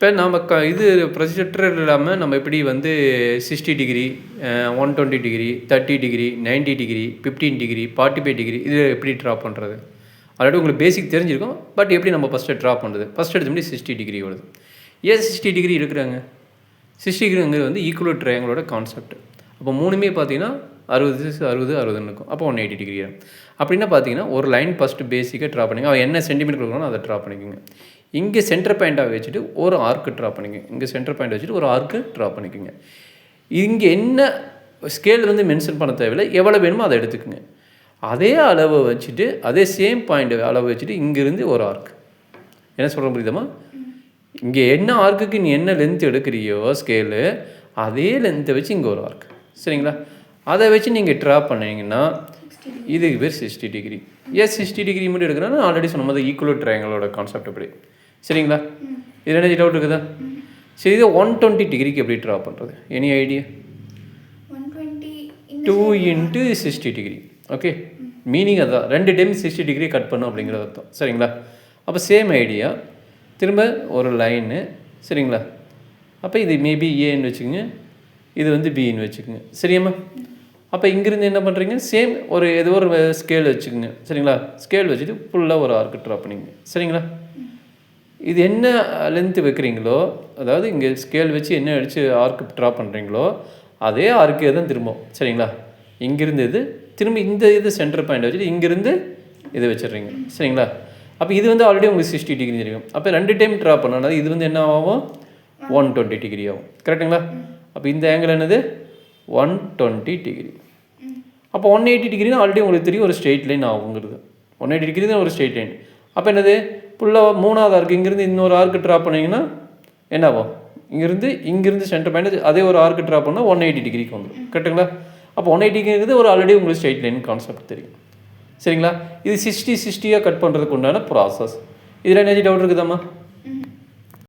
இப்போ நம்ம இது ப்ரொஜெக்டர் இல்லாமல் நம்ம எப்படி வந்து 60 degree 120 degree 30 degree 90 degree 15 degree 45 degree இது எப்படி ட்ரா பண்ணுறது? ஆல்ரெடி உங்களுக்கு பேசிக் தெரிஞ்சிருக்கும். பட் எப்படி நம்ம ஃபஸ்ட்டு ட்ரா பண்ணுறது? ஃபஸ்ட் எடுத்த முன்னாடி 60 டிகிரி வருது. ஏன் 60 டிகிரி இருக்கிறாங்க? 60 டிகிரிங்கிறது வந்து ஈக்குவல் ட்ரையாங்கிளோட கான்செப்ட். அப்போ மூணுமே பார்த்தீங்கன்னா 60 60 60ன்னு இருக்கும். அப்போ 180 டிகிரி. அப்படின்னா பார்த்தீங்கன்னா ஒரு லைன் ஃபஸ்ட்டு பேசிக்காக ட்ரா பண்ணிங்க. அவன் என்ன சென்டிமீட்டர் கொடுக்கணும் அதை ட்ரா பண்ணிக்கோங்க. இங்கே சென்டர் பாயிண்ட்டாக வச்சுட்டு ஒரு ஆர்க்கு ட்ரா பண்ணிக்கோங்க. இங்கே சென்டர் பாயிண்ட் வச்சுட்டு ஒரு ஆர்க்கு ட்ரா பண்ணிக்கோங்க. இங்கே என்ன ஸ்கேல் வந்து மென்ஷன் பண்ண தேவையில்லை, எவ்வளோ வேணுமோ அதை எடுத்துக்கோங்க. அதே அளவை வச்சுட்டு அதே சேம் பாயிண்ட் அளவை வச்சுட்டு இங்கேருந்து ஒரு ஆர்க். என்ன சொல்கிற புரியுதமா? இங்கே என்ன ஆர்க்குக்கு நீ என்ன லென்த் எடுக்கிறியோ ஸ்கேலு அதே லென்த்தை வச்சு இங்கே ஒரு ஆர்க். சரிங்களா? அதை வச்சு நீங்கள் ட்ரா பண்ணிங்கன்னா இதுக்கு பேர் 60 டிகிரி. ஏன் 60 டிகிரி மட்டும் எடுக்கிறேன்னா ஆல்ரெடி சொன்ன மாதிரி ஈக்குவல் ட்ரையாங்கிளோட கான்செப்ட் எப்படி. சரிங்களா? இது என்ன டவுட் இருக்குதா? சரி, இது 120 டிகிரிக்கு எப்படி ட்ரா பண்ணுறது? Any idea? 2 into 60 degree. Okay, meaning அதுதான். 2 டைம் 60 டிகிரி கட் பண்ணும் அப்படிங்கிறது அர்த்தம். சரிங்களா? அப்போ சேம் ஐடியா, திரும்ப ஒரு லைனு. சரிங்களா? அப்போ இது மேபி ஏன்னு வச்சுக்கோங்க, இது வந்து பின்னு வச்சுக்கோங்க. சரியாம்மா? அப்போ இங்கேருந்து என்ன பண்ணுறீங்க, சேம் ஒரு ஏதோ ஒரு ஸ்கேல் வச்சுக்கோங்க. சரிங்களா? ஸ்கேல் வச்சுட்டு ஃபுல்லாக ஒரு ஆர்க்கு ட்ரா பண்ணிங்க. சரிங்களா? இது என்ன லென்த்து வைக்கிறீங்களோ, அதாவது இங்கே ஸ்கேல் வச்சு என்ன அடித்து ஆர்க்கு ட்ரா பண்ணுறீங்களோ அதே ஆர்க்கே தான் திரும்பவும். சரிங்களா? இங்கேருந்து இது திரும்ப இந்த இது சென்டர் பாயிண்ட் வச்சுட்டு இங்கேருந்து இதை வச்சிடுறீங்க. சரிங்களா? அப்போ இது வந்து ஆல்ரெடி உங்களுக்கு 60 டிகிரி தெரியும். அப்போ 2 டைம் ட்ரா பண்ணால் இது வந்து என்ன ஆகும், 120 டிகிரி ஆகும். கரெக்டுங்களா? அப்போ இந்த ஆங்கிள் என்னது, 120 டிகிரி. அப்போ 180 டிகிரினா ஆல்ரெடி உங்களுக்கு தெரியும் ஒரு ஸ்ட்ரெயிட் லைன் ஆகுங்கிறது. 180 டிகிரி தான் ஒரு ஸ்ட்ரெயிட் லைன். அப்போ என்னது, ஃபுல்லாக மூணாவது ஆர்க்கு இங்கேருந்து இன்னொரு ஆர்க்கு ட்ரா பண்ணிங்கன்னா என்ன ஆகும், இங்கேருந்து சென்டர் பாயிண்ட் அதே ஒரு ஆர்க்கு ட்ரா பண்ணால் 180 டிகிரிக்கு வந்துடும். கரெக்டுங்களா? அப்போ 180 டிகிரிங்கிறது ஒரு ஆல்ரெடி உங்களுக்கு ஸ்ட்ரெயிட் லைன் கான்செப்ட் தெரியும். சரிங்களா? இது 60 60யாக கட் பண்ணுறதுக்கு உண்டான ப்ராசஸ். இதில் என்ன டவுட் இருக்குதாம்மா?